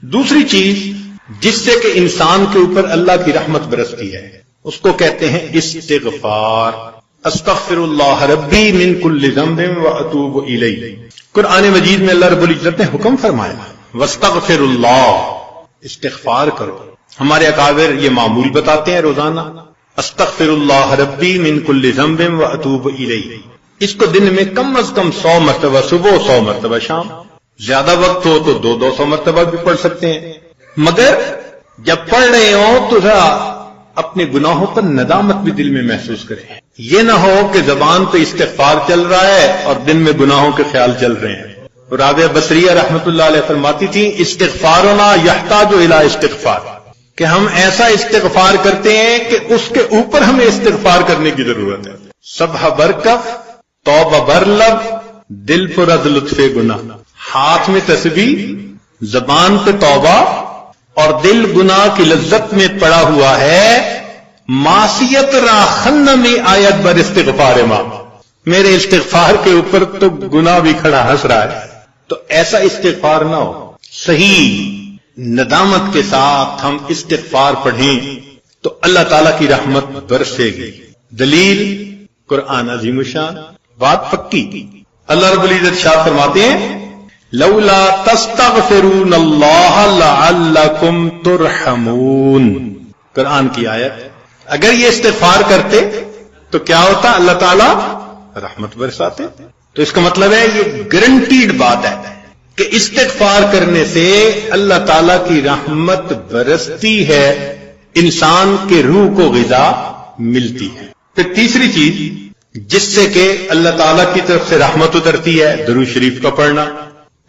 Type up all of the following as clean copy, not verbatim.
دوسری چیز جس سے کہ انسان کے اوپر اللہ کی رحمت برستی ہے اس کو کہتے ہیں استغفار. استغفر اللہ ربی من کل ذنب واتوب الیہ. قرآن مجید میں اللہ رب العزت نے حکم فرمایا واستغفر اللہ، استغفار کرو. ہمارے اکابر یہ معمول بتاتے ہیں روزانہ، استغفر اللہ ربی من کل ذنب واتوب الیہ. اس کو دن میں کم از کم 100 مرتبہ صبح، 100 مرتبہ شام. زیادہ وقت ہو تو 200 مرتبہ بھی پڑھ سکتے ہیں. مگر جب پڑھ رہے ہوں تو ذرا اپنے گناہوں پر ندامت بھی دل میں محسوس کریں. یہ نہ ہو کہ زبان پہ استغفار چل رہا ہے اور دل میں گناہوں کے خیال چل رہے ہیں. رابعہ بصریہ رحمۃ اللہ علیہ فرماتی تھی استغفارنا یحتاج الی استغفار، کہ ہم ایسا استغفار کرتے ہیں کہ اس کے اوپر ہمیں استغفار کرنے کی ضرورت ہے. سبح برکف توبہ برلب دل پر از لطف گناہ. ہاتھ میں تسبیح، زبان پہ توبہ اور دل گناہ کی لذت میں پڑا ہوا ہے. معصیت را خن میں آیت بر استغفار ماں، میرے استغفار کے اوپر تو گناہ بھی کھڑا ہنس رہا ہے. تو ایسا استغفار نہ ہو. صحیح ندامت کے ساتھ ہم استغفار پڑھیں تو اللہ تعالیٰ کی رحمت برسے گی. دلیل قرآن عظیم الشان، بات پکی. اللہ رب العزت شاہ فرماتے ہیں لولا تستغفرون اللہ لعلکم ترحمون. قرآن کی آیت. اگر یہ استغفار کرتے تو کیا ہوتا؟ اللہ تعالیٰ رحمت برساتے. تو اس کا مطلب ہے یہ گارنٹیڈ بات ہے کہ استغفار کرنے سے اللہ تعالیٰ کی رحمت برستی ہے، انسان کے روح کو غذا ملتی ہے. پھر تیسری چیز جس سے کہ اللہ تعالیٰ کی طرف سے رحمت اترتی ہے، درود شریف کا پڑھنا.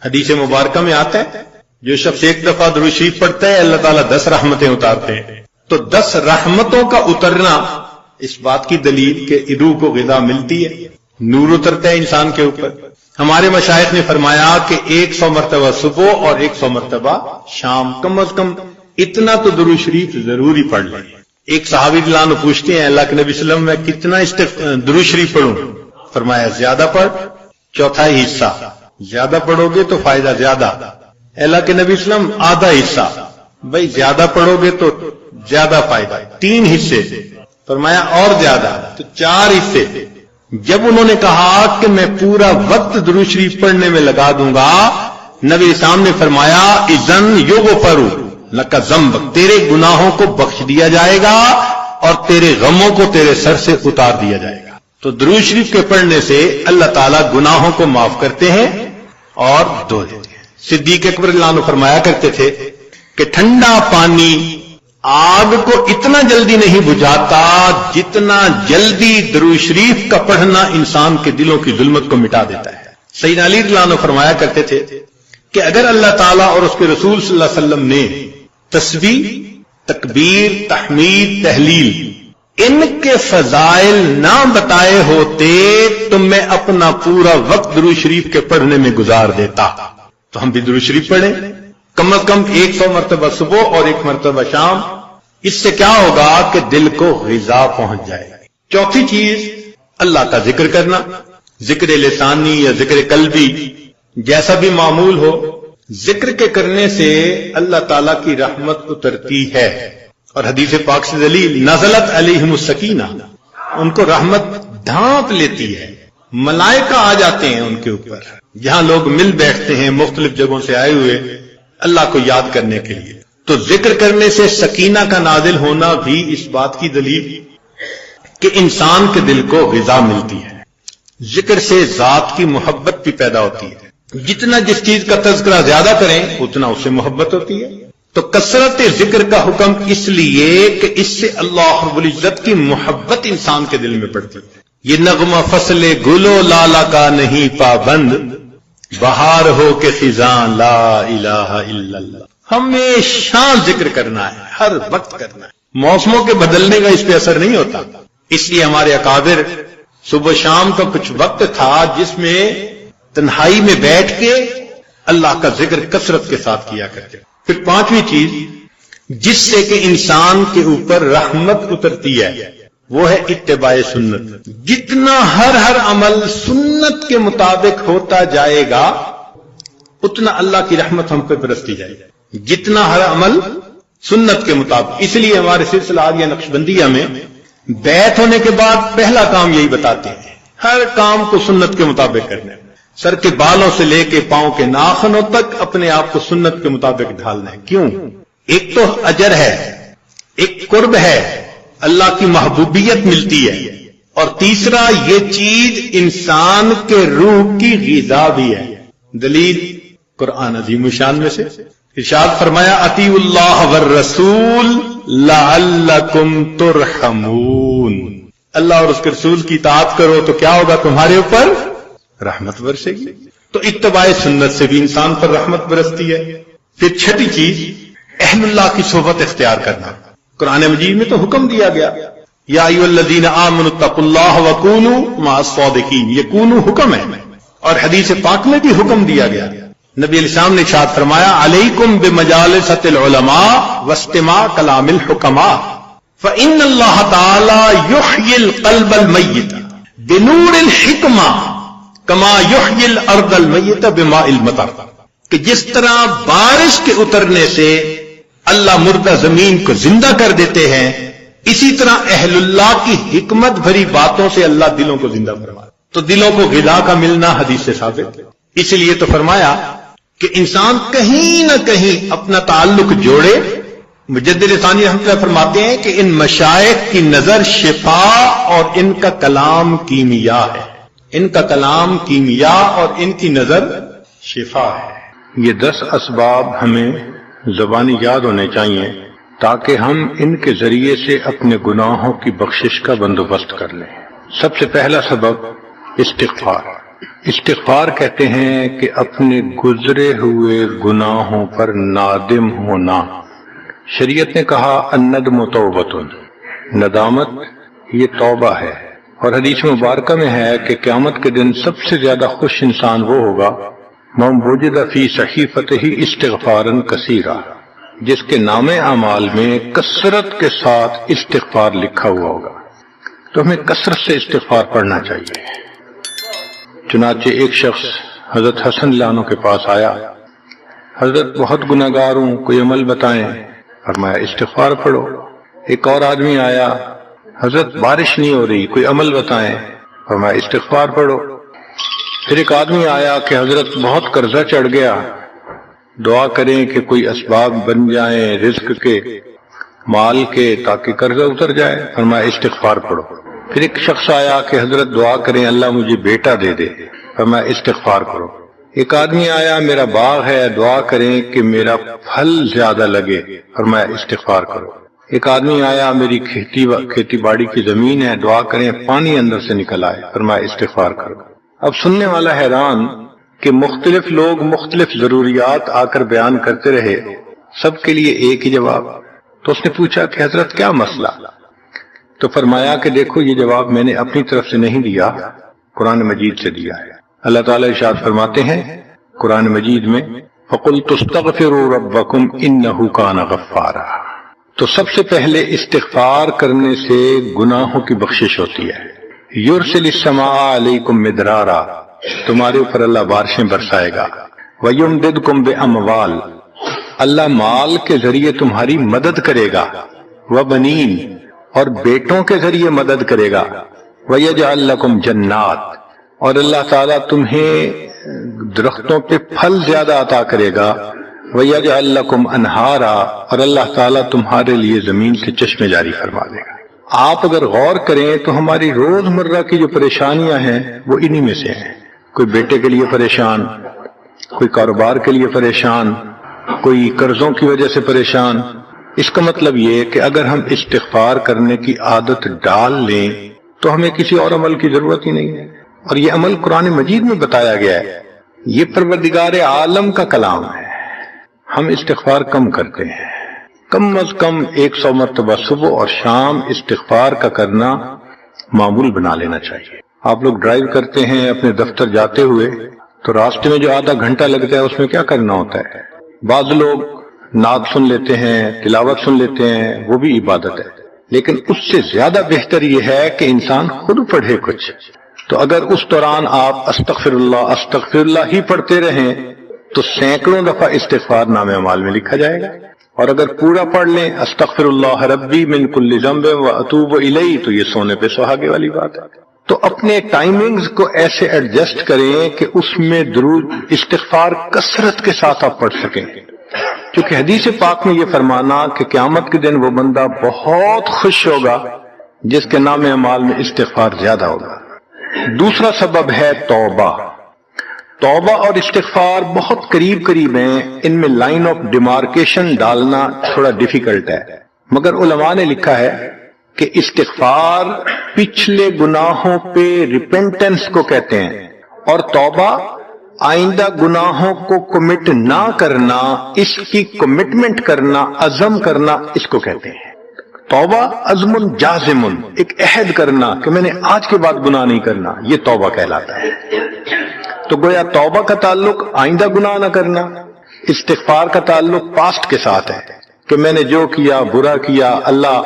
حدیث مبارکہ میں آتا ہے جو شخص ایک دفعہ درود شریف پڑھتا ہے اللہ تعالیٰ 10 رحمتیں اتارتے ہیں. تو 10 رحمتوں کا اترنا اس بات کی دلیل کہ روح کو غذا ملتی ہے، نور اترتا ہے انسان کے اوپر. ہمارے مشائخ نے فرمایا کہ 100 مرتبہ صبح اور 100 مرتبہ شام، کم از کم اتنا تو درود شریف ضروری پڑھ لیں. ایک صحابی رضی اللہ عنہ پوچھتے ہیں اللہ کے نبی صلی اللہ علیہ وسلم میں کتنا درود شریف پڑھوں؟ فرمایا زیادہ پڑھ، چوتھائی حصہ. زیادہ پڑھو گے تو فائدہ زیادہ. اللہ کے نبی صلی اللہ علیہ وسلم آدھا حصہ. بھائی زیادہ پڑھو گے تو زیادہ فائدہ. 3 حصے. فرمایا اور زیادہ تو 4 حصے. جب انہوں نے کہا کہ میں پورا وقت درود شریف پڑھنے میں لگا دوں گا، نبی اسلام نے فرمایا اذن یغفر لک ذنبک، تیرے گناہوں کو بخش دیا جائے گا اور تیرے غموں کو تیرے سر سے اتار دیا جائے گا. تو درود شریف کے پڑھنے سے اللہ تعالیٰ گناہوں کو معاف کرتے ہیں اور دھو دیتے ہیں. صدیق اکبر رضی اللہ عنہ فرمایا کرتے تھے کہ ٹھنڈا پانی آگ کو اتنا جلدی نہیں بجھاتا جتنا جلدی درود شریف کا پڑھنا انسان کے دلوں کی ظلمت کو مٹا دیتا ہے. سیدنا علی رضی اللہ عنہ فرمایا کرتے تھے کہ اگر اللہ تعالیٰ اور اس کے رسول صلی اللہ علیہ وسلم نے تسبیح، تکبیر، تحمید، تہلیل ان کے فضائل نہ بتائے ہوتے تو میں اپنا پورا وقت درود شریف کے پڑھنے میں گزار دیتا. تو ہم بھی درود شریف پڑھیں کم از کم 100 مرتبہ صبح اور 1 مرتبہ شام. اس سے کیا ہوگا کہ دل کو غذا پہنچ جائے گی. چوتھی چیز اللہ کا ذکر کرنا، ذکر لسانی یا ذکر قلبی جیسا بھی معمول ہو. ذکر کے کرنے سے اللہ تعالیٰ کی رحمت اترتی ہے. اور حدیث پاک سے دلیل نزلت علیہم السکینہ، ان کو رحمت ڈھانپ لیتی ہے. ملائکہ آ جاتے ہیں ان کے اوپر. جہاں لوگ مل بیٹھتے ہیں مختلف جگہوں سے آئے ہوئے اللہ کو یاد کرنے کے لیے، تو ذکر کرنے سے سکینہ کا نازل ہونا بھی اس بات کی دلیل کہ انسان کے دل کو غذا ملتی ہے. ذکر سے ذات کی محبت بھی پیدا ہوتی ہے. جتنا جس چیز کا تذکرہ زیادہ کریں اتنا اس سے محبت ہوتی ہے. تو کثرت ذکر کا حکم اس لیے کہ اس سے اللہ رب العزت کی محبت انسان کے دل میں پڑتی ہے. یہ نغمہ فصل گلو لالا کا نہیں پابند، بہار ہو کے خزاں لا الہ الا اللہ. ہمیشہ ذکر کرنا ہے، ہر وقت کرنا ہے. موسموں کے بدلنے کا اس پہ اثر نہیں ہوتا. اس لیے ہمارے اکابر صبح شام کا کچھ وقت تھا جس میں تنہائی میں بیٹھ کے اللہ کا ذکر کثرت کے ساتھ کیا کرتے. پھر پانچویں چیز جس سے کہ انسان کے اوپر رحمت اترتی ہے وہ ہے اتباع سنت. جتنا ہر عمل سنت کے مطابق ہوتا جائے گا اتنا اللہ کی رحمت ہم پہ برستی جائے گی. جتنا ہر عمل سنت کے مطابق. اس لیے ہمارے سلسلہ آدیہ نقشبندیہ میں بیعت ہونے کے بعد پہلا کام یہی بتاتے ہیں، ہر کام کو سنت کے مطابق کرنا ہے. سر کے بالوں سے لے کے پاؤں کے ناخنوں تک اپنے آپ کو سنت کے مطابق ڈھالنا ہے. کیوں؟ ایک تو اجر ہے، ایک قرب ہے، اللہ کی محبوبیت ملتی ہے، اور تیسرا یہ چیز انسان کے روح کی غذا بھی ہے. دلیل قرآن عظیم الشان میں سے ارشاد فرمایا اطیعوا اللہ والرسول لعلکم ترحمون. اللہ اور اس کے رسول کی اطاعت کرو تو کیا ہوگا؟ تمہارے اوپر رحمت برسے گی. تو اتباع سنت سے بھی انسان پر رحمت برستی ہے. پھر چھٹی چیز اہل اللہ کی صحبت اختیار کرنا. قرآن مجید میں تو حکم دیا گیا یا ایھا الذین آمنوا اتقوا اللہ وکونوا مع الصادقین. یہ کونوا حکم ہے، اور حدیث پاک میں بھی حکم دیا گیا. نبی علیہ السلام نے ارشاد فرمایا علیکم بمجالسۃ العلماء واستماع کلام الحکماء فإن اللہ تعالی یحیی القلب المیت بنور الحکمہ کما یحیی الارض المیت بماء المطر. کہ جس طرح بارش کے اترنے سے اللہ مردہ زمین کو زندہ کر دیتے ہیں، اسی طرح اہل اللہ کی حکمت بھری باتوں سے اللہ دلوں کو زندہ فرماتا. تو دلوں کو غذا کا ملنا حدیث سے ثابت ہے. اس لیے تو فرمایا کہ انسان کہیں نہ کہیں اپنا تعلق جوڑے. مجدد ثانی رحمۃ اللہ فرماتے ہیں کہ ان مشائخ کی نظر شفا اور ان کا کلام کیمیا ہے. ان کا کلام کیمیا اور ان کی نظر شفا ہے. یہ 10 اسباب ہمیں زبانی یاد ہونے چاہیے تاکہ ہم ان کے ذریعے سے اپنے گناہوں کی بخشش کا بندوبست کر لیں. سب سے پہلا سبب استغفار. استغفار کہتے ہیں کہ اپنے گزرے ہوئے گناہوں پر نادم ہونا. شریعت نے کہا الندم توبۃ، ندامت یہ توبہ ہے. اور حدیث مبارکہ میں ہے کہ قیامت کے دن سب سے زیادہ خوش انسان وہ ہوگا من وجد فی صحیفتہ استغفارا کثیرا، جس کے نام اعمال میں کثرت کے ساتھ استغفار لکھا ہوا ہوگا. تو ہمیں کثرت سے استغفار پڑھنا چاہیے. چنانچہ ایک شخص حضرت حسن اللہ عنہ کے پاس آیا، حضرت بہت گناہگار ہوں، کوئی عمل بتائیں. فرمایا استغفار پڑھو. ایک اور آدمی آیا، حضرت بارش نہیں ہو رہی، کوئی عمل بتائیں. فرمایا استغفار پڑھو. پھر ایک آدمی آیا کہ حضرت بہت قرضہ چڑھ گیا، دعا کریں کہ کوئی اسباب بن جائیں رزق کے، مال کے، تاکہ قرضہ اتر جائے. فرمایا استغفار پڑھو. پھر ایک شخص آیا کہ حضرت دعا کریں اللہ مجھے بیٹا دے دے. فرمایا استغفار کرو. ایک آدمی آیا میرا باغ ہے، دعا کریں کہ میرا پھل زیادہ لگے. فرمایا استغفار کرو. ایک آدمی آیا میری کھیتی باڑی کی زمین ہے، دعا کریں پانی اندر سے نکل آئے. فرمایا استغفار کرو. اب سننے والا حیران کہ مختلف لوگ مختلف ضروریات آ کر بیان کرتے رہے، سب کے لیے ایک ہی جواب. تو اس نے پوچھا کہ حضرت کیا مسئلہ؟ تو فرمایا کہ دیکھو یہ جواب میں نے اپنی طرف سے نہیں دیا، قرآن مجید سے دیا ہے. اللہ تعالیٰ ارشاد فرماتے ہیں قرآن مجید میں فَقُلْتُ اسْتَغْفِرُوا رَبَّكُمْ إِنَّهُ كَانَ غَفَّارًا. تو سب سے پہلے استغفار کرنے سے گناہوں کی بخشش ہوتی ہے. یرسل السماء علیکم مدرارا، تمہارے اوپر اللہ بارشیں برسائے گا. ویمددکم باموال، اللہ مال کے ذریعے تمہاری مدد کرے گا. وبنین، اور بیٹوں کے ذریعے مدد کرے گا. ویجعل لکم جنات، اور اللہ تعالیٰ تمہیں درختوں پہ پھل زیادہ عطا کرے گا. ویجعل لکم انہارا، اور اللہ تعالیٰ تمہارے لیے زمین سے چشمے جاری فرما دے گا. آپ اگر غور کریں تو ہماری روز مرہ کی جو پریشانیاں ہیں وہ انہی میں سے ہیں. کوئی بیٹے کے لیے پریشان، کوئی کاروبار کے لیے پریشان، کوئی قرضوں کی وجہ سے پریشان. اس کا مطلب یہ کہ اگر ہم استغفار کرنے کی عادت ڈال لیں تو ہمیں کسی اور عمل کی ضرورت ہی نہیں ہے. اور یہ عمل قرآن مجید میں بتایا گیا ہے، یہ پروردگار عالم کا کلام ہے. ہم استغفار کم کرتے ہیں، کم از کم 100 مرتبہ صبح اور شام استغفار کا کرنا معمول بنا لینا چاہیے. آپ لوگ ڈرائیو کرتے ہیں اپنے دفتر جاتے ہوئے تو راستے میں جو آدھا گھنٹہ لگتا ہے اس میں کیا کرنا ہوتا ہے؟ بعض لوگ نعت سن لیتے ہیں، تلاوت سن لیتے ہیں، وہ بھی عبادت ہے. لیکن اس سے زیادہ بہتر یہ ہے کہ انسان خود پڑھے کچھ. تو اگر اس دوران آپ استغفر اللہ ہی پڑھتے رہیں تو سینکڑوں دفعہ استغفار نامے اعمال میں لکھا جائے گا، اور اگر پورا پڑھ لیں استغفر اللہ ربی من کل ذنب واتوب الیہ تو یہ سونے پہ سہاگے والی بات ہے۔ تو اپنے ٹائمنگز کو ایسے ایڈجسٹ کریں کہ اس میں درود استغفار کثرت کے ساتھ آپ پڑھ سکیں، کیونکہ حدیث پاک میں یہ فرمانا کہ قیامت کے دن وہ بندہ بہت خوش ہوگا جس کے نام اعمال میں استغفار زیادہ ہوگا۔ دوسرا سبب ہے توبہ۔ توبہ اور استغفار بہت قریب قریب ہیں، ان میں لائن آف ڈیمارکیشن ڈالنا تھوڑا ڈیفیکلٹ ہے، مگر علماء نے لکھا ہے کہ استغفار پچھلے گناہوں پہ ریپینٹنس کو کہتے ہیں، اور توبہ آئندہ گناہوں کو کمٹ نہ کرنا، اس کی کمٹمنٹ کرنا، عزم کرنا، اس کو کہتے ہیں۔ توبہ عزم جازم، ایک عہد کرنا کہ میں نے آج کے بعد گناہ نہیں کرنا، یہ توبہ کہلاتا ہے۔ تو گویا توبہ کا تعلق آئندہ گناہ نہ کرنا، استغفار کا تعلق پاسٹ کے ساتھ ہے کہ میں نے جو کیا برا کیا، اللہ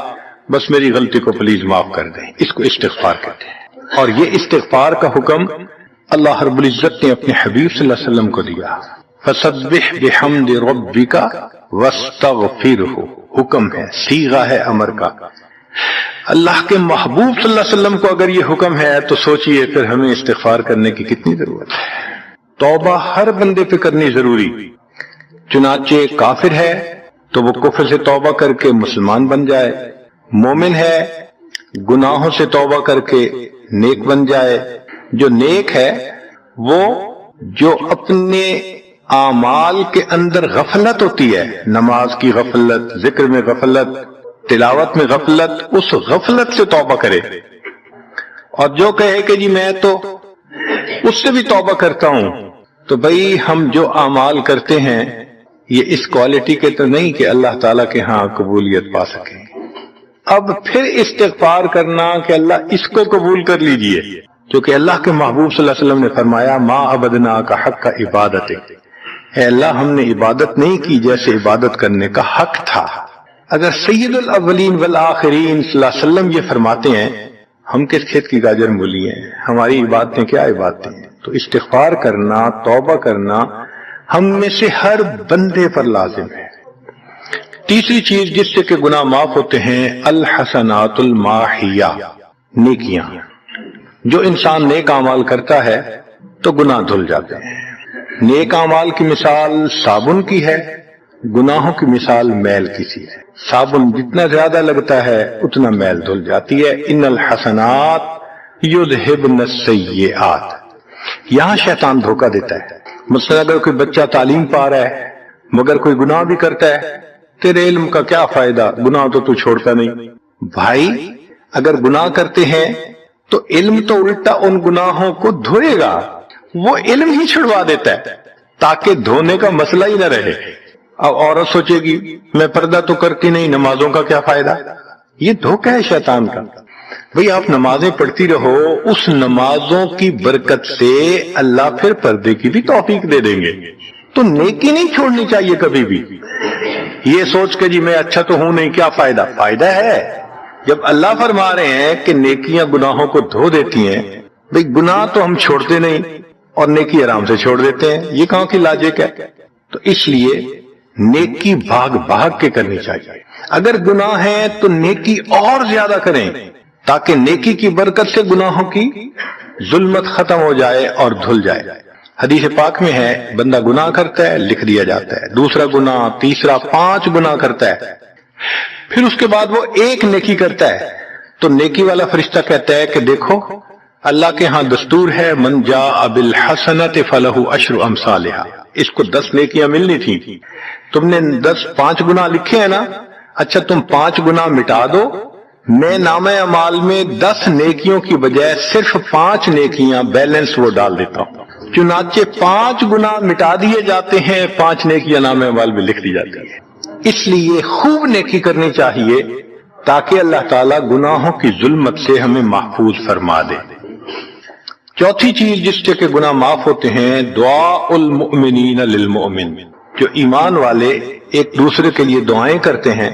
بس میری غلطی کو پلیز معاف کر دیں، اس کو استغفار کہتے ہیں۔ اور یہ استغفار کا حکم اللہ رب العزت نے اپنے حبیب صلی اللہ علیہ وسلم کو دیا، فسبح بحمد ربک واستغفرہ، حکم ہے، صیغہ ہے امر کا۔ اللہ کے محبوب صلی اللہ علیہ وسلم کو اگر یہ حکم ہے تو سوچئے پھر ہمیں استغفار کرنے کی کتنی ضرورت ہے۔ توبہ ہر بندے پہ کرنی ضروری، چنانچہ کافر ہے تو وہ کفر سے توبہ کر کے مسلمان بن جائے، مومن ہے گناہوں سے توبہ کر کے نیک بن جائے۔ جو نیک ہے وہ جو اپنے اعمال کے اندر غفلت ہوتی ہے، نماز کی غفلت، ذکر میں غفلت، تلاوت میں غفلت، اس غفلت سے توبہ کرے، اور جو کہے کہ جی میں تو اس سے بھی توبہ کرتا ہوں، تو بھئی ہم جو اعمال کرتے ہیں یہ اس کوالٹی کے تو نہیں کہ اللہ تعالیٰ کے ہاں قبولیت پا سکیں۔ اب پھر استغفار کرنا کہ اللہ اس کو قبول کر لیجئے، کیونکہ اللہ کے محبوب صلی اللہ علیہ وسلم نے فرمایا ما عبدنا کا حق کا عبادت، اے اللہ ہم نے عبادت نہیں کی جیسے عبادت کرنے کا حق تھا۔ اگر سید الاولین والآخرین صلی اللہ علیہ وسلم یہ فرماتے ہیں، ہم کس کھیت کی گاجر مولی ہیں، ہماری عبادتیں کیا عبادتیں ہیں؟ تو استغفار کرنا، توبہ کرنا ہم میں سے ہر بندے پر لازم ہے۔ تیسری چیز جس سے کہ گناہ معاف ہوتے ہیں، الحسنات الماحیہ، نیکیاں۔ جو انسان نیک اعمال کرتا ہے تو گناہ دھل جاتے ہیں۔ نیک اعمال کی مثال صابن کی ہے، گناہوں کی مثال میل کی سی ہے۔ صابن جتنا زیادہ لگتا ہے اتنا میل دھل جاتی ہے۔ ان الحسنات یذہبن السیئات، یہاں شیطان دھوکہ دیتا ہے۔ مثلا اگر کوئی بچہ تعلیم پا رہا ہے مگر کوئی گناہ بھی کرتا ہے، تیرے علم کا کیا فائدہ، گناہ تو چھوڑتا نہیں۔ بھائی اگر گناہ کرتے ہیں تو علم تو الٹا ان گناہوں کو دھوئے گا، وہ علم ہی چھڑوا دیتا ہے تاکہ دھونے کا مسئلہ ہی نہ رہے۔ اب عورت سوچے گی میں پردہ تو کرتی نہیں، نمازوں کا کیا فائدہ؟ یہ دھوکہ ہے شیطان کا۔ بھئی آپ نمازیں پڑھتی رہو، اس نمازوں کی برکت سے اللہ پھر پردے کی بھی توفیق دے دیں گے۔ تو نیکی نہیں چھوڑنی چاہیے کبھی بھی، یہ سوچ کے جی میں اچھا تو ہوں نہیں، کیا فائدہ؟ فائدہ ہے۔ جب اللہ فرما رہے ہیں کہ نیکیاں گناہوں کو دھو دیتی ہیں، بھئی گناہ تو ہم چھوڑتے نہیں اور نیکی آرام سے چھوڑ دیتے ہیں، یہ کہاں کی لاجک ہے؟ تو اس لیے نیکی بھاگ بھاگ کے کرنی چاہیے۔ اگر گناہ ہے تو نیکی اور زیادہ کریں تاکہ نیکی کی برکت سے گناہوں کی ظلمت ختم ہو جائے اور دھل جائے۔ حدیث پاک میں ہے بندہ گناہ کرتا ہے لکھ دیا جاتا ہے، دوسرا گناہ، تیسرا، 5 گناہ کرتا ہے، پھر اس کے بعد وہ ایک نیکی کرتا ہے تو نیکی والا فرشتہ کہتا ہے کہ دیکھو اللہ کے ہاں دستور ہے من جاء بالحسنۃ فلہ عشر امثالھا، اس کو 10 نیکیاں ملنی تھی، تم نے 5 گناہ لکھے ہیں نا، اچھا تم 5 گناہ مٹا دو، میں نامہ اعمال میں 10 نیکیوں کی بجائے صرف 5 نیکیاں بیلنس وہ ڈال دیتا ہوں۔ چنانچہ 5 گناہ مٹا دیے جاتے ہیں، 5 نیکیاں نامہ اعمال میں لکھ دی جاتی ہیں۔ اس لیے خوب نیکی کرنی چاہیے تاکہ اللہ تعالیٰ گناہوں کی ظلمت سے ہمیں محفوظ فرما دے۔ چوتھی چیز جس سے کہ گناہ معاف ہوتے ہیں، دعاء المؤمنین للمؤمن، جو ایمان والے ایک دوسرے کے لیے دعائیں کرتے ہیں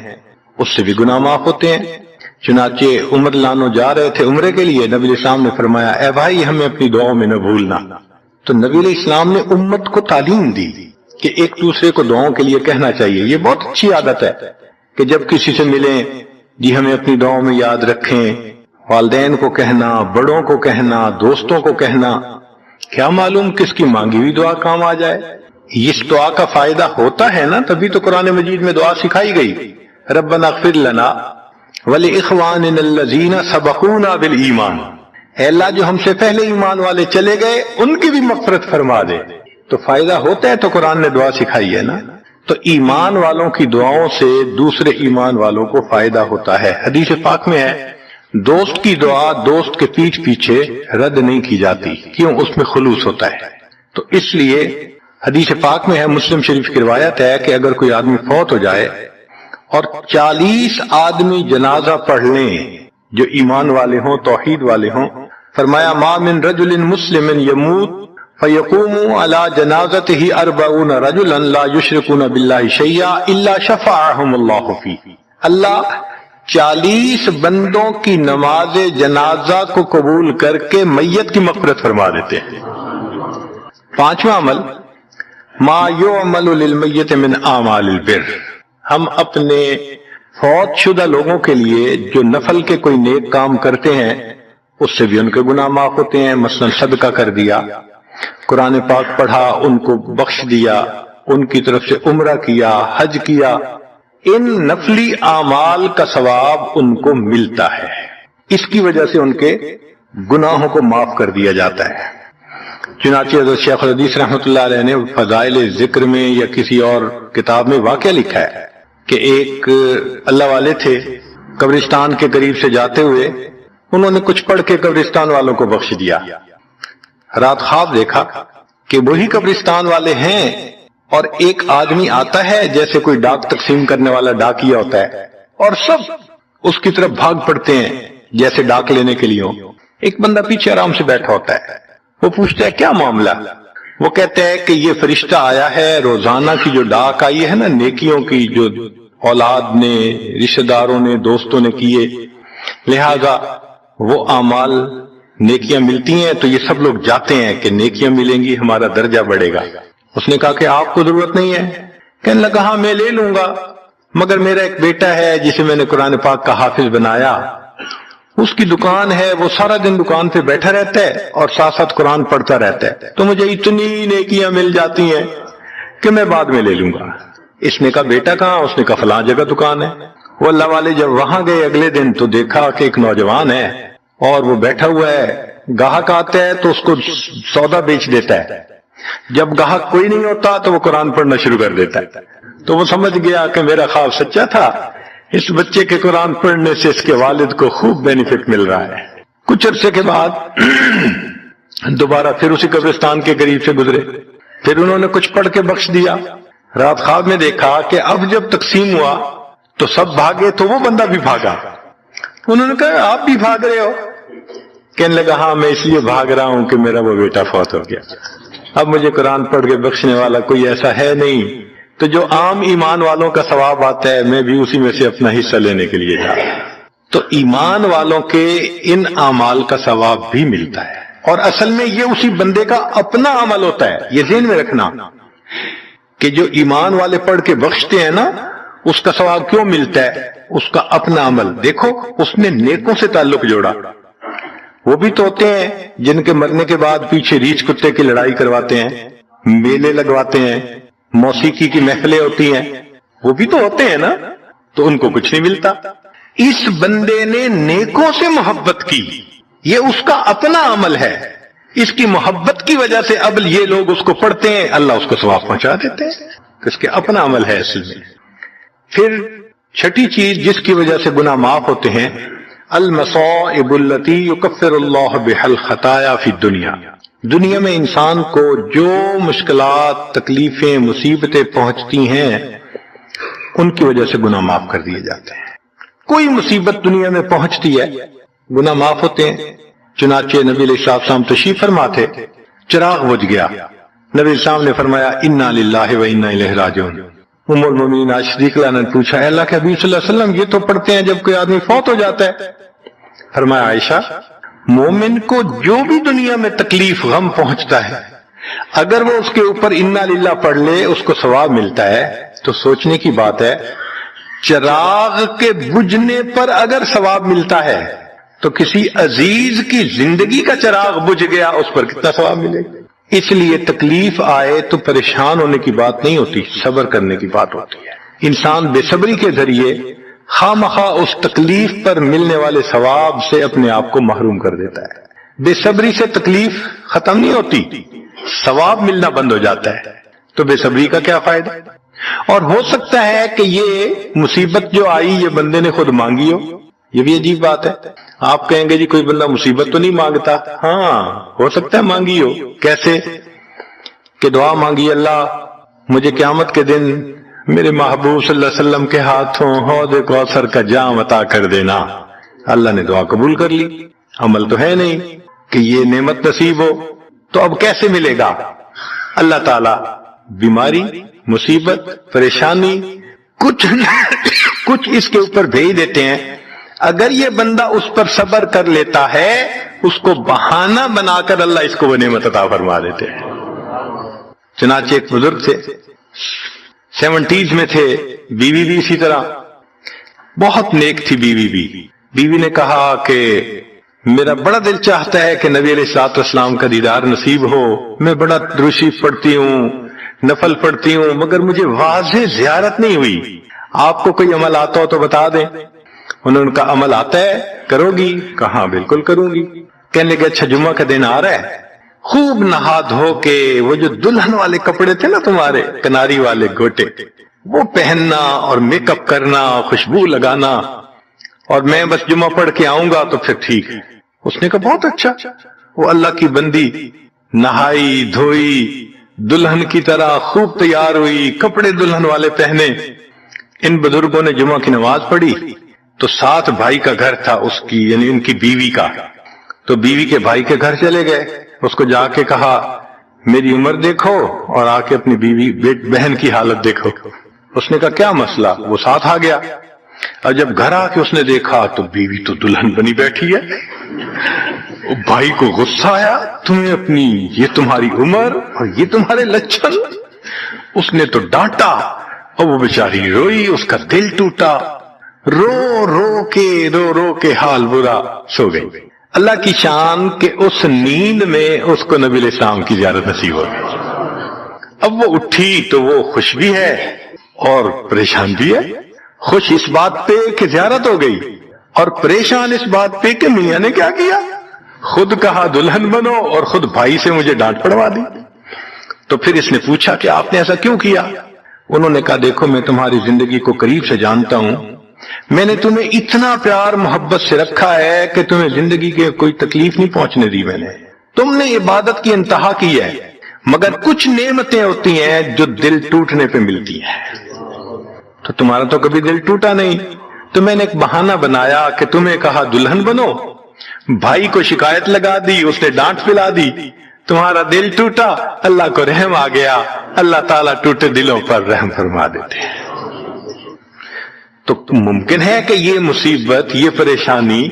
اس سے بھی گناہ معاف ہوتے ہیں۔ چنانچہ عمر لانو جا رہے تھے عمرے کے لیے، نبی علیہ السلام نے فرمایا اے بھائی ہمیں اپنی دعاؤں میں نہ بھولنا، تو نبی علیہ السلام نے امت کو تعلیم دی کہ ایک دوسرے کو دعاؤں کے لیے کہنا چاہیے. یہ بہت اچھی عادت ہے کہ جب کسی سے ملیں جی ہمیں اپنی دعاؤں میں یاد رکھیں. والدین کو کہنا، بڑوں کو کہنا، دوستوں کو کہنا. کیا معلوم کس کی مانگی ہوئی دعا کام آ جائے. اس دعا کا فائدہ ہوتا ہے نا، تبھی تو قرآن مجید میں دعا سکھائی گئی. ربنا اغفر لنا ولاخواننا الذین سبقونا بالایمان. اے اللہ جو ہم سے پہلے ایمان والے چلے گئے ان کی بھی مغفرت فرما دے. تو فائدہ ہوتا ہے تو قرآن نے دعا سکھائی ہے نا. تو ایمان والوں کی دعاؤں سے دوسرے ایمان والوں کو فائدہ ہوتا ہے. حدیث پاک میں ہے دوست کی دعا دوست کے پیٹھ پیچھے رد نہیں کی جاتی. کیوں؟ اس میں خلوص ہوتا ہے. تو اس لیے حدیث پاک میں ہے، مسلم شریف کی روایت ہے کہ اگر کوئی آدمی فوت ہو جائے اور 40 آدمی جنازہ پڑھ لیں جو ایمان والے ہوں، توحید والے ہوں، فرمایا ما من رجل مسلم یموت فیقوم علی جنازتہ 40 رجلا لا یشرکون باللہ شیئا الا شفعهم اللہ فیہ. اللہ 40 بندوں کی نماز جنازہ کو قبول کر کے میت کی مغفرت فرما دیتے ہیں. پانچواں عمل ما یعمل للمیت من اعمال البر. ہم اپنے فوت شدہ لوگوں کے لیے جو نفل کے کوئی نیک کام کرتے ہیں اس سے بھی ان کے گناہ معاف ہوتے ہیں. مثلا صدقہ کر دیا، قرآن پاک پڑھا، ان کو بخش دیا، ان کی طرف سے عمرہ کیا، حج کیا. ان نفلی اعمال کا ثواب ان کو ملتا ہے. اس کی وجہ سے ان کے گناہوں کو معاف کر دیا جاتا ہے. چنانچہ حضرت شیخ الحدیث رحمۃ اللہ علیہ نے فضائل ذکر میں یا کسی اور کتاب میں واقعہ لکھا ہے کہ ایک اللہ والے تھے، قبرستان کے قریب سے جاتے ہوئے انہوں نے کچھ پڑھ کے قبرستان والوں کو بخش دیا. رات خواب دیکھا کہ وہی قبرستان والے ہیں اور ایک آدمی آتا ہے جیسے کوئی ڈاک تقسیم کرنے والا ڈاکیا ہوتا ہے اور سب اس کی طرف بھاگ پڑتے ہیں جیسے ڈاک لینے کے لیے. ایک بندہ پیچھے آرام سے بیٹھا ہوتا ہے. وہ پوچھتا ہے کیا معاملہ؟ وہ کہتے ہیں کہ یہ فرشتہ آیا ہے، روزانہ کی جو ڈاک آئی ہے نا نیکیوں کی، جو اولاد نے، رشتہ داروں نے، دوستوں نے کیے، لہذا وہ اعمال نیکیاں ملتی ہیں تو یہ سب لوگ جاتے ہیں کہ نیکیاں ملیں گی، ہمارا درجہ بڑھے گا. اس نے کہا کہ آپ کو ضرورت نہیں ہے. کہنے لگا ہاں میں لے لوں گا، مگر میرا ایک بیٹا ہے جسے میں نے قرآن پاک کا حافظ بنایا، اس کی دکان ہے، وہ سارا دن دکان پہ بیٹھا رہتا ہے اور ساتھ ساتھ قرآن پڑھتا رہتا ہے، تو مجھے اتنی نیکیاں مل جاتی ہیں کہ میں بعد میں لے لوں گا. اس نے کہا بیٹا کہاں؟ اس نے کہا فلاں جگہ دکان ہے. وہ اللہ والے جب وہاں گئے اگلے دن تو دیکھا کہ ایک نوجوان ہے اور وہ بیٹھا ہوا ہے. گاہک آتا ہے تو اس کو سودا بیچ دیتا ہے. جب گاہک کوئی نہیں ہوتا تو وہ قرآن پڑھنا شروع کر دیتا ہے. تو وہ سمجھ گیا کہ میرا خواب سچا تھا، اس بچے کے قرآن پڑھنے سے اس کے والد کو خوب بینیفٹ مل رہا ہے. کچھ عرصے کے بعد دوبارہ پھر اسی قبرستان کے قریب سے گزرے، پھر انہوں نے کچھ پڑھ کے بخش دیا. رات خواب میں دیکھا کہ اب جب تقسیم ہوا تو سب بھاگے تو وہ بندہ بھی بھاگا. انہوں نے کہا آپ بھی بھاگ رہے ہو؟ کہنے لگا ہاں میں اس لیے بھاگ رہا ہوں کہ میرا وہ بیٹا فوت ہو گیا، اب مجھے قرآن پڑھ کے بخشنے والا کوئی ایسا ہے نہیں، تو جو عام ایمان والوں کا ثواب آتا ہے میں بھی اسی میں سے اپنا حصہ لینے کے لیے جا رہا ہوں. تو ایمان والوں کے ان اعمال کا ثواب بھی ملتا ہے، اور اصل میں یہ اسی بندے کا اپنا عمل ہوتا ہے. یہ ذہن میں رکھنا کہ جو ایمان والے پڑھ کے بخشتے ہیں نا اس کا ثواب کیوں ملتا ہے؟ اس کا اپنا عمل. دیکھو اس نے نیکوں سے تعلق جوڑا. وہ بھی تو ہوتے ہیں جن کے مرنے کے بعد پیچھے ریچھ کتے کی لڑائی کرواتے ہیں، میلے لگواتے ہیں، موسیقی کی محفلیں ہوتی ہیں، وہ بھی تو ہوتے ہیں نا، تو ان کو کچھ نہیں ملتا. اس بندے نے نیکوں سے محبت کی، یہ اس کا اپنا عمل ہے. اس کی محبت کی وجہ سے اب یہ لوگ اس کو پڑھتے ہیں، اللہ اس کو ثواب پہنچا دیتے ہیں. اس کے اپنا عمل ہے اصل میں. پھر چھٹی چیز جس کی وجہ سے گناہ معاف ہوتے ہیں، المصائب التي يكفر الله بها الخطايا في الدنيا. دنیا میں انسان کو جو مشکلات، تکلیفیں، مصیبتیں پہنچتی ہیں ان کی وجہ سے گناہ معاف کر دیے جاتے ہیں. کوئی مصیبت دنیا میں پہنچتی ہے گناہ معاف ہوتے ہیں. چنانچہ نبی علیہ السلام تشریف فرما تھے، چراغ بجھ گیا، نبی علیہ السلام نے فرمایا انا للہ و انا الیہ راجعون. ام المومنین عائشہ صدیقہ نے پوچھا اے اللہ کے حبیب صلی اللہ علیہ وسلم یہ تو پڑھتے ہیں جب کوئی آدمی فوت ہو جاتا ہے. فرمایا عائشہ مومن کو جو بھی دنیا میں تکلیف غم پہنچتا ہے اگر وہ اس کے اوپر انا للہ پڑھ لے اس کو ثواب ملتا ہے، تو سوچنے کی بات ہے چراغ کے بجھنے پر اگر ثواب ملتا ہے تو کسی عزیز کی زندگی کا چراغ بجھ گیا اس پر کتنا ثواب ملے گا؟ اس لیے تکلیف آئے تو پریشان ہونے کی بات نہیں ہوتی، صبر کرنے کی بات ہوتی ہے۔ انسان بے صبری کے ذریعے خواہ مخواہ اس تکلیف پر ملنے والے ثواب سے اپنے آپ کو محروم کر دیتا ہے۔ بے صبری سے تکلیف ختم نہیں ہوتی، ثواب ملنا بند ہو جاتا ہے، تو بے صبری کا کیا فائدہ؟ اور ہو سکتا ہے کہ یہ مصیبت جو آئی یہ بندے نے خود مانگی ہو، یہ بھی عجیب بات ہے۔ آپ کہیں گے جی کوئی بندہ مصیبت تو نہیں مانگتا، ہاں ہو سکتا ہے مانگی ہو۔ کیسے کہ دعا مانگی، اللہ مجھے قیامت کے دن میرے محبوب صلی اللہ علیہ وسلم کے ہاتھوں حوض کوثر کا جام عطا کر دینا، اللہ نے دعا قبول کر لی، عمل تو ہے نہیں کہ یہ نعمت نصیب ہو، تو اب کیسے ملے گا؟ اللہ تعالی بیماری، مصیبت، پریشانی کچھ اس کے اوپر بھیج دیتے ہیں۔ اگر یہ بندہ اس پر صبر کر لیتا ہے اس کو بہانہ بنا کر اللہ اس کو وہ نعمت عطا فرما دیتے ہیں۔ چنانچہ ایک بزرگ تھے، 70s میں تھے، بیوی بھی اسی طرح بہت نیک تھی۔ بیوی نے کہا کہ میرا بڑا دل چاہتا ہے کہ نبی علیہ الصلوۃ والسلام کا دیدار نصیب ہو، میں بڑا درود شریف پڑھتی ہوں، نفل پڑھتی ہوں، مگر مجھے واضح زیارت نہیں ہوئی، آپ کو کوئی عمل آتا ہو تو بتا دیں۔ انہوں نے کہا عمل آتا ہے، کرو گی؟ کہا بالکل کروں گی۔ کہنے لگے اچھا جمعہ کا دن آ رہا ہے، خوب نہا دھو کے وہ جو دلہن والے کپڑے تھے نا تمہارے کناری والے گوٹے، وہ پہننا اور میک اپ کرنا، خوشبو لگانا، اور میں بس جمعہ پڑھ کے آؤں گا تو پھر ٹھیک ہے۔ اس نے کہا بہت اچھا۔ وہ اللہ کی بندی نہائی دھوئی دلہن کی طرح خوب تیار ہوئی، کپڑے دلہن والے پہنے۔ ان بزرگوں نے جمعہ کی نماز پڑھی تو ساتھ بھائی کا گھر تھا اس کی، یعنی ان کی بیوی کا، تو بیوی کے بھائی کے گھر چلے گئے، اس کو جا کے کہا میری عمر دیکھو اور آ کے اپنی بیوی بہن کی حالت دیکھو۔ اس نے کہا کیا مسئلہ؟ وہ ساتھ آ گیا، اور جب گھر آ کے اس نے دیکھا تو بیوی تو دلہن بنی بیٹھی ہے۔ بھائی کو غصہ آیا، تمہیں اپنی یہ تمہاری عمر اور یہ تمہارے لچھن۔ اس نے تو ڈانٹا اور وہ بیچاری روئی، اس کا دل ٹوٹا، رو رو کے حال برا، سو گئی۔ اللہ کی شان کہ اس نیند میں اس کو نبی علیہ السلام کی زیارت نصیب ہو گئی۔ اب وہ اٹھی تو وہ خوش بھی ہے اور پریشان بھی ہے، خوش اس بات پہ کہ زیارت ہو گئی، اور پریشان اس بات پہ کہ میاں نے کیا کیا، خود کہا دلہن بنو اور خود بھائی سے مجھے ڈانٹ پڑوا دی۔ تو پھر اس نے پوچھا کہ آپ نے ایسا کیوں کیا؟ انہوں نے کہا دیکھو میں تمہاری زندگی کو قریب سے جانتا ہوں، میں نے تمہیں اتنا پیار محبت سے رکھا ہے کہ تمہیں زندگی کے کوئی تکلیف نہیں پہنچنے دی میں نے، تم نے عبادت کی انتہا کی ہے، مگر کچھ نعمتیں ہوتی ہیں جو دل ٹوٹنے پہ ملتی ہیں، تو تمہارا تو کبھی دل ٹوٹا نہیں، تو میں نے ایک بہانہ بنایا کہ تمہیں کہا دلہن بنو، بھائی کو شکایت لگا دی، اس نے ڈانٹ پلا دی، تمہارا دل ٹوٹا، اللہ کو رحم آ گیا، اللہ تعالیٰ ٹوٹے دلوں پر رحم فرما دیتے ہیں۔ تو ممکن ہے کہ یہ مصیبت، یہ پریشانی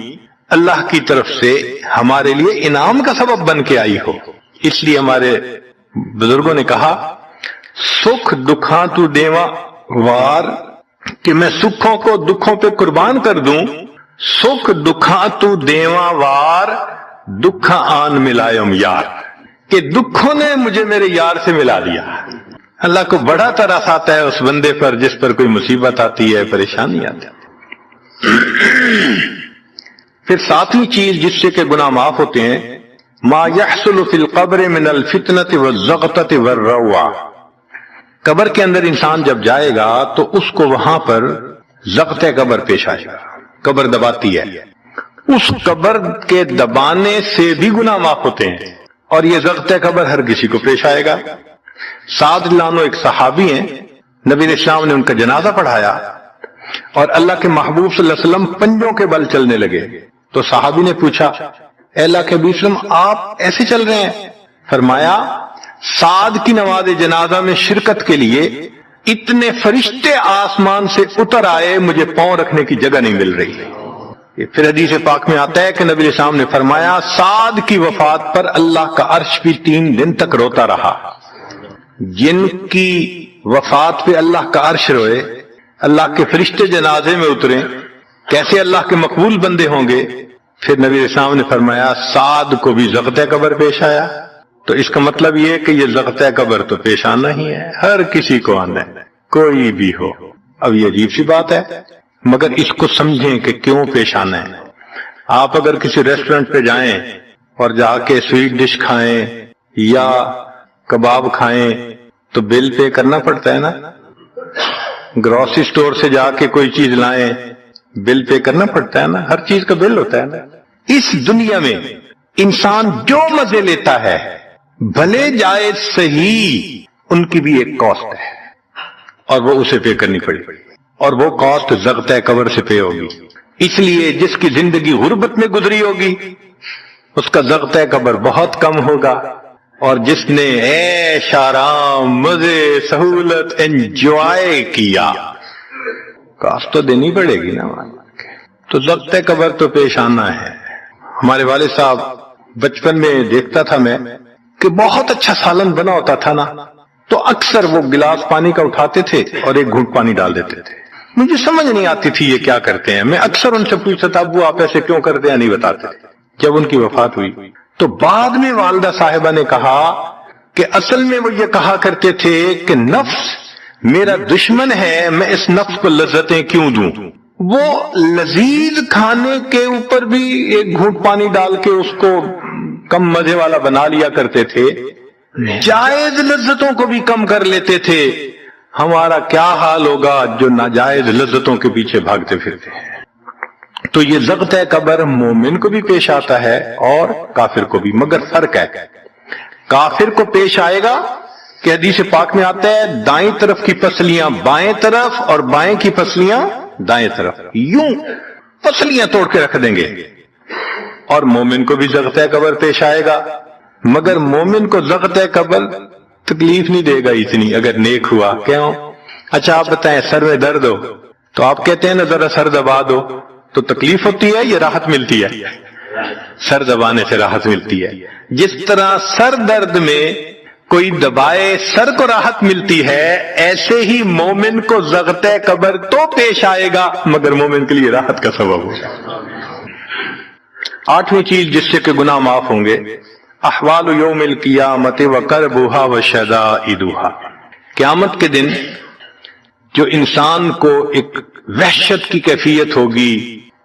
اللہ کی طرف سے ہمارے لیے انعام کا سبب بن کے آئی ہو۔ اس لیے ہمارے بزرگوں نے کہا سکھ دکھاں تو دیواں وار، کہ میں سکھوں کو دکھوں پہ قربان کر دوں، سکھ دکھاں تو دیواں وار، دکھاں آن ملائم یار، کہ دکھوں نے مجھے میرے یار سے ملا دیا۔ اللہ کو بڑا ترس آتا ہے اس بندے پر جس پر کوئی مصیبت آتی ہے، پریشانی آتی ہے۔ پھر ساتویں چیز جس سے کہ گناہ معاف ہوتے ہیں، ما يحصل فی القبر من الفتنة والزغطة والروع، قبر کے اندر انسان جب جائے گا تو اس کو وہاں پر ضغط قبر پیش آئے گا، قبر دباتی ہے، اس قبر کے دبانے سے بھی گناہ معاف ہوتے ہیں، اور یہ ضغط قبر ہر کسی کو پیش آئے گا۔ سعد رضی اللہ عنہ ایک صحابی ہیں، نبی علیہ السلام نے ان کا جنازہ پڑھایا اور اللہ کے محبوب صلی اللہ علیہ وسلم پنجوں کے بل چلنے لگے، تو صحابی نے پوچھا اے اللہ کے حبیب صلی اللہ علیہ وسلم آپ ایسے چل رہے ہیں؟ فرمایا سعد کی نماز جنازہ میں شرکت کے لیے اتنے فرشتے آسمان سے اتر آئے، مجھے پاؤں رکھنے کی جگہ نہیں مل رہی، پھر حدیث پاک میں آتا ہے کہ نبی علیہ السلام نے فرمایا سعد کی وفات پر اللہ کا عرش بھی 3 دن تک روتا رہا۔ جن کی وفات پہ اللہ کا عرش روئے، اللہ کے فرشتے جنازے میں اتریں، کیسے اللہ کے مقبول بندے ہوں گے؟ پھر نبی علیہ السلام نے فرمایا سعد کو بھی ضغط قبر پیش آیا۔ تو اس کا مطلب یہ کہ یہ ضغط قبر تو پیش آنا ہی ہے، ہر کسی کو آنا ہے، کوئی بھی ہو۔ اب یہ عجیب سی بات ہے، مگر اس کو سمجھیں کہ کیوں پیش آنا ہے۔ آپ اگر کسی ریسٹورنٹ پہ جائیں اور جا کے سویٹ ڈش کھائیں یا کباب کھائیں تو بل پے کرنا پڑتا ہے نا۔ گروسری سٹور سے جا کے کوئی چیز لائیں، بل پے کرنا پڑتا ہے نا، ہر چیز کا بل ہوتا ہے نا۔ اس دنیا میں انسان جو مزے لیتا ہے، بھلے جائز صحیح، ان کی بھی ایک کاسٹ ہے اور وہ اسے پے کرنی پڑے گی، اور وہ کاسٹ ضغط قبر سے پے ہوگی۔ اس لیے جس کی زندگی غربت میں گزری ہوگی اس کا ضغط قبر بہت کم ہوگا، اور جس نے عیش آرام مزے سہولت انجوائے کیا کاسٹ تو دینی پڑے گی نا۔ تو ضغط قبر تو پیش آنا ہے۔ ہمارے والد صاحب بچپن میں دیکھتا تھا میں کہ بہت اچھا سالن بنا ہوتا تھا نا، تو اکثر وہ گلاس پانی کا اٹھاتے تھے اور ایک گھونٹ پانی ڈال دیتے تھے۔ مجھے سمجھ نہیں آتی تھی یہ کیا کرتے ہیں، میں اکثر ان سے پوچھتا تھا ابو آپ ایسے کیوں کرتے ہیں، نہیں بتاتے۔ جب ان کی وفات ہوئی تو بعد میں والدہ صاحبہ نے کہا کہ اصل میں وہ یہ کہا کرتے تھے کہ نفس میرا دشمن ہے، میں اس نفس کو لذتیں کیوں دوں۔ وہ لذیذ کھانے کے اوپر بھی ایک گھونٹ پانی ڈال کے اس کو کم مزے والا بنا لیا کرتے تھے، جائز لذتوں کو بھی کم کر لیتے تھے۔ ہمارا کیا حال ہوگا جو ناجائز لذتوں کے پیچھے بھاگتے پھرتے ہیں۔ تو یہ ضغط قبر مومن کو بھی پیش آتا ہے اور کافر کو بھی، مگر فرق ہے، کافر کو پیش آئے گا کہ حدیث پاک میں آتا ہے دائیں طرف کی پسلیاں بائیں طرف اور بائیں کی پسلیاں دائیں طرف، یوں پسلیاں توڑ کے رکھ دیں گے۔ اور مومن کو بھی ضغط قبر پیش آئے گا، مگر مومن کو ضغط قبر تکلیف نہیں دے گا اتنی اگر نیک ہوا۔ کیوں؟ اچھا آپ بتائیں سر میں درد ہو تو آپ کہتے ہیں نا ذرا سر دبا دو، تو تکلیف ہوتی ہے یا راحت ملتی ہے؟ سر دبانے سے راحت ملتی ہے۔ جس طرح سر درد میں کوئی دبائے سر کو راحت ملتی ہے، ایسے ہی مومن کو ضغط قبر تو پیش آئے گا مگر مومن کے لیے راحت کا سبب ہوگا۔ 8ویں چیز جس سے کہ گناہ معاف ہوں گے، احوال یوم القیامت وکربھا وشدائدھا۔ قیامت کے دن جو انسان کو ایک وحشت کی کیفیت ہوگی،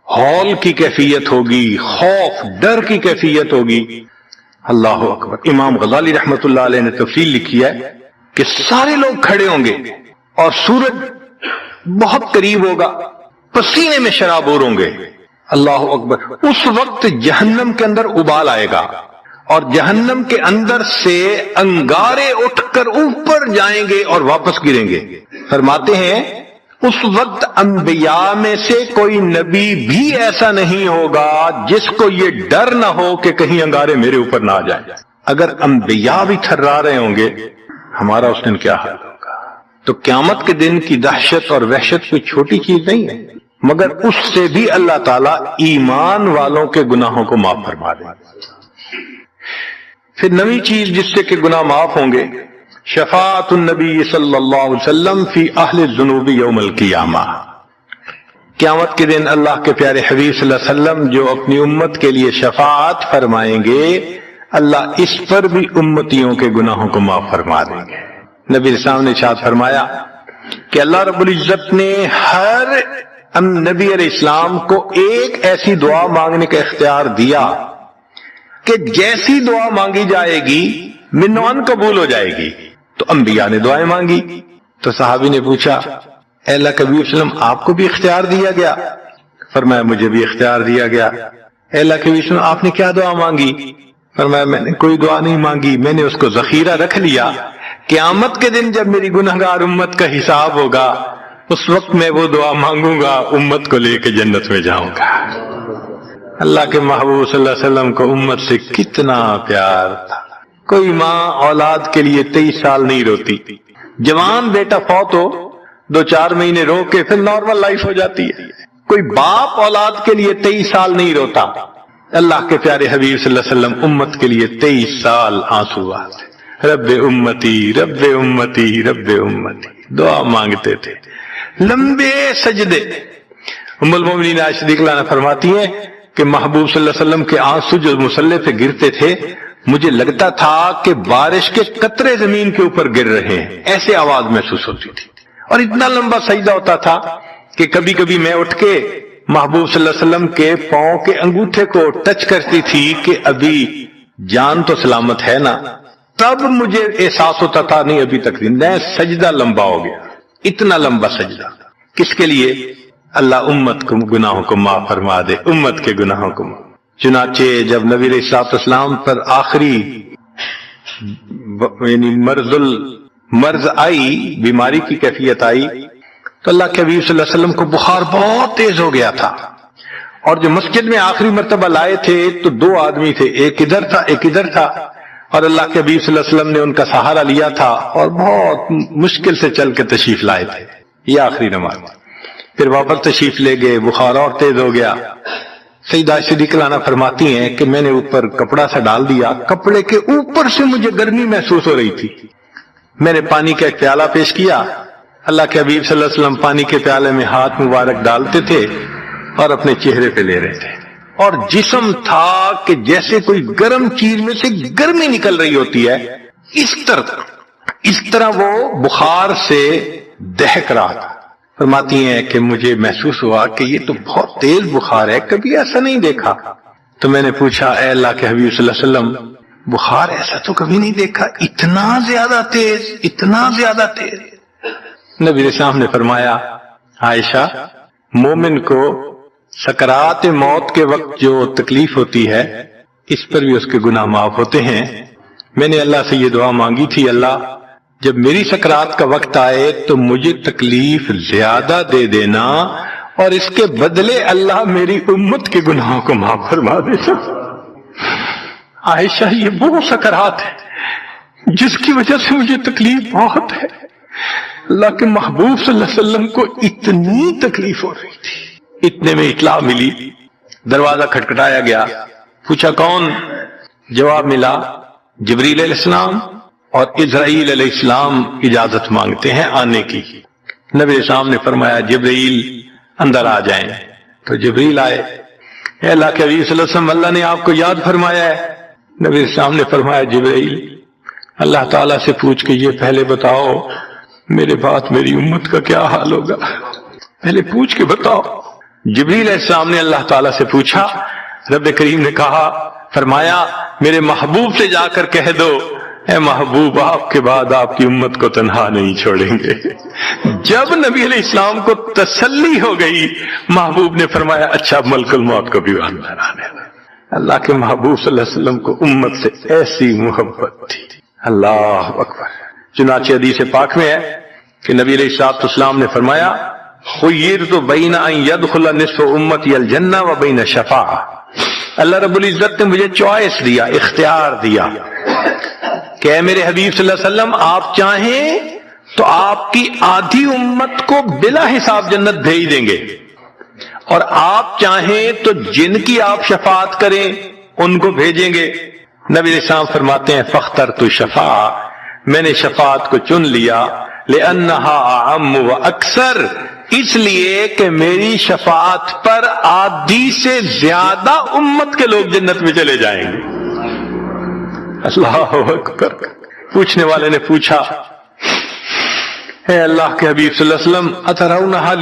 ہول کی کیفیت ہوگی، خوف ڈر کی کیفیت ہوگی، اللہ اکبر۔ امام غزالی رحمت اللہ علیہ نے تفصیل لکھی ہے کہ سارے لوگ کھڑے ہوں گے اور سورج بہت قریب ہوگا، پسینے میں شرابور ہوں گے، اللہ اکبر۔ اس وقت جہنم کے اندر ابال آئے گا اور جہنم کے اندر سے انگارے اٹھ کر اوپر جائیں گے اور واپس گریں گے۔ فرماتے ہیں اس وقت انبیاء میں سے کوئی نبی بھی ایسا نہیں ہوگا جس کو یہ ڈر نہ ہو کہ کہیں انگارے میرے اوپر نہ آ جائیں۔ اگر انبیاء بھی تھرا رہے ہوں گے، ہمارا اس دن کیا حال ہوگا؟ تو قیامت کے دن کی دہشت اور وحشت کوئی چھوٹی چیز نہیں ہے، مگر اس سے بھی اللہ تعالیٰ ایمان والوں کے گناہوں کو معاف فرما دے۔ پھر نویں چیز جس سے کہ گناہ معاف ہوں گے، شفاعت النبی صلی اللہ علیہ وسلم فی اہل الذنوب یوم القیامہ۔ قیامت کے دن اللہ کے پیارے حبیب صلی اللہ علیہ وسلم جو اپنی امت کے لیے شفاعت فرمائیں گے، اللہ اس پر بھی امتیوں کے گناہوں کو معاف فرما دیں گے۔ نبی علیہ السلام نے ارشاد فرمایا کہ اللہ رب العزت نے ہر نبی علیہ السلام کو ایک ایسی دعا مانگنے کا اختیار دیا کہ جیسی دعا مانگی جائے گی منوان قبول ہو جائے گی۔ تو انبیاء نے دعائیں مانگی، تو صحابی نے پوچھا اے اللہ کے نبی وسلم آپ کو بھی اختیار دیا گیا؟ فرمایا مجھے بھی اختیار دیا گیا۔ اے اللہ کے نبی وسلم آپ نے کیا دعا مانگی؟ فرمایا میں نے کوئی دعا نہیں مانگی، میں نے اس کو ذخیرہ رکھ لیا، قیامت کے دن جب میری گنہگار امت کا حساب ہوگا اس وقت میں وہ دعا مانگوں گا، امت کو لے کے جنت میں جاؤں گا۔ اللہ کے محبوب صلی اللہ علیہ وسلم کو امت سے کتنا پیار تھا۔ کوئی ماں اولاد کے لیے 23 سال نہیں روتی، جوان بیٹا فوت ہو 2-4 مہینے رو کے پھر نارمل لائف ہو جاتی ہے۔ کوئی باپ اولاد کے لیے 23 سال نہیں روتا، اللہ کے پیارے حبیب صلی اللہ علیہ وسلم امت کے لیے 23 سال آنسو بہاتے، رب امتی رب امتی رب امتی دعا مانگتے تھے، لمبے سجدے۔ ام المومنین عائشہ صدیقہ رضی اللہ عنہا فرماتی ہیں کہ محبوب صلی اللہ علیہ وسلم کے آنسو جو مصلی پہ گرتے تھے، مجھے لگتا تھا کہ بارش کے قطرے زمین کے اوپر گر رہے ہیں، ایسے آواز محسوس ہوتی تھی، اور اتنا لمبا سجدہ ہوتا تھا کہ کبھی کبھی میں اٹھ کے محبوب صلی اللہ علیہ وسلم کے پاؤں کے انگوٹھے کو ٹچ کرتی تھی کہ ابھی جان تو سلامت ہے نا، تب مجھے احساس ہوتا تھا نہیں ابھی تک زندہ ہے، سجدہ لمبا ہو گیا، اتنا لمبا سجدہ۔ کس کے لیے؟ اللہ امت کو گناہوں کو معاف فرما دے، امت کے گناہوں کو معاف۔ چنانچہ جب نبی علیہ الصلوۃ والسلام پر آخری یعنی مرض آئی، بیماری کی کیفیت آئی، تو اللہ کے حبیب صلی اللہ علیہ وسلم کو بخار بہت تیز ہو گیا تھا، اور جو مسجد میں آخری مرتبہ لائے تھے تو 2 آدمی تھے، ایک ادھر تھا ایک ادھر تھا، اور اللہ کے حبیب صلی اللہ علیہ وسلم نے ان کا سہارا لیا تھا اور بہت مشکل سے چل کے تشریف لائے تھے، یہ آخری نماز۔ پھر واپس تشریف لے گئے، بخار اور تیز ہو گیا۔ سیدہ عائشہ صدیقہ رضی اللہ عنہا فرماتی ہیں کہ میں نے اوپر کپڑا سا ڈال دیا، کپڑے کے اوپر سے مجھے گرمی محسوس ہو رہی تھی، میں نے پانی کا ایک پیالہ پیش کیا، اللہ کے حبیب صلی اللہ علیہ وسلم پانی کے پیالے میں ہاتھ مبارک ڈالتے تھے اور اپنے چہرے پہ لے رہے تھے، اور جسم تھا کہ جیسے کوئی گرم چیز میں سے گرمی نکل رہی ہوتی ہے، اس طرح وہ بخار سے دہک رہا تھا۔ فرماتی ہیں کہ مجھے محسوس ہوا کہ یہ تو بہت تیز بخار ہے، کبھی ایسا نہیں دیکھا۔ تو میں نے پوچھا اے اللہ کے حبیب صلی اللہ علیہ وسلم، بخار ایسا تو کبھی نہیں دیکھا، اتنا زیادہ تیز، اتنا زیادہ تیز؟ نبی علیہ السلام نے فرمایا عائشہ، مومن کو سکرات موت کے وقت جو تکلیف ہوتی ہے اس پر بھی اس کے گناہ معاف ہوتے ہیں۔ میں نے اللہ سے یہ دعا مانگی تھی، اللہ جب میری سکرات کا وقت آئے تو مجھے تکلیف زیادہ دے دینا، اور اس کے بدلے اللہ میری امت کے گناہوں کو معاف فرما دینا۔ عائشہ یہ وہ سکرات ہے جس کی وجہ سے مجھے تکلیف بہت ہے، اللہ کے محبوب صلی اللہ علیہ وسلم کو اتنی تکلیف ہو رہی تھی۔ اتنے میں اطلاع ملی، دروازہ کھٹکھٹایا گیا، پوچھا کون؟ جواب ملا جبریل علیہ السلام اور اسرائیل علیہ السلام اجازت مانگتے ہیں آنے کی۔ نبی علیہ السلام نے فرمایا جبریل اندر آ جائیں، تو جبریل آئے۔ اے اللہ کے حبیب صلی اللہ علیہ وسلم، اللہ نے آپ کو یاد فرمایا ہے۔ نبی علیہ السلام نے فرمایا جبریل اللہ تعالیٰ سے پوچھ کے یہ پہلے بتاؤ میرے بعد میری امت کا کیا حال ہوگا، پہلے پوچھ کے بتاؤ۔ جبریل علیہ السلام نے اللہ تعالیٰ سے پوچھا، رب کریم نے کہا، فرمایا میرے محبوب سے جا کر کہہ دو اے محبوب آپ کے بعد آپ کی امت کو تنہا نہیں چھوڑیں گے۔ جب نبی علیہ السلام کو تسلی ہو گئی، محبوب نے فرمایا اچھا ملک الموت کو بھی اندر آنے دو۔ اللہ کے محبوب صلی اللہ علیہ وسلم کو امت سے ایسی محبت تھی، اللہ اکبر۔ چنانچہ حدیث پاک میں ہے کہ نبی علیہ السلام نے فرمایا خیرت بین ان یدخل نصف امتی الجنہ و بین شفاعہ، اللہ رب العزت نے مجھے چوائس دیا، اختیار دیا کہ اے میرے حبیب صلی اللہ علیہ وسلم آپ چاہیں تو آپ کی آدھی امت کو بلا حساب جنت بھیج دیں گے، اور آپ چاہیں تو جن کی آپ شفاعت کریں ان کو بھیجیں گے۔ نبی علیہ السلام فرماتے ہیں فاخترت الشفاعہ، میں نے شفاعت کو چن لیا، لأنہا اعم و اکثر، اس لیے کہ میری شفاعت پر آدھی سے زیادہ امت کے لوگ جنت میں چلے جائیں گے۔ اللہ اکبر۔ پوچھنے والے نے پوچھا اے اللہ کے حبیب صلی اللہ علیہ وسلم اترونہا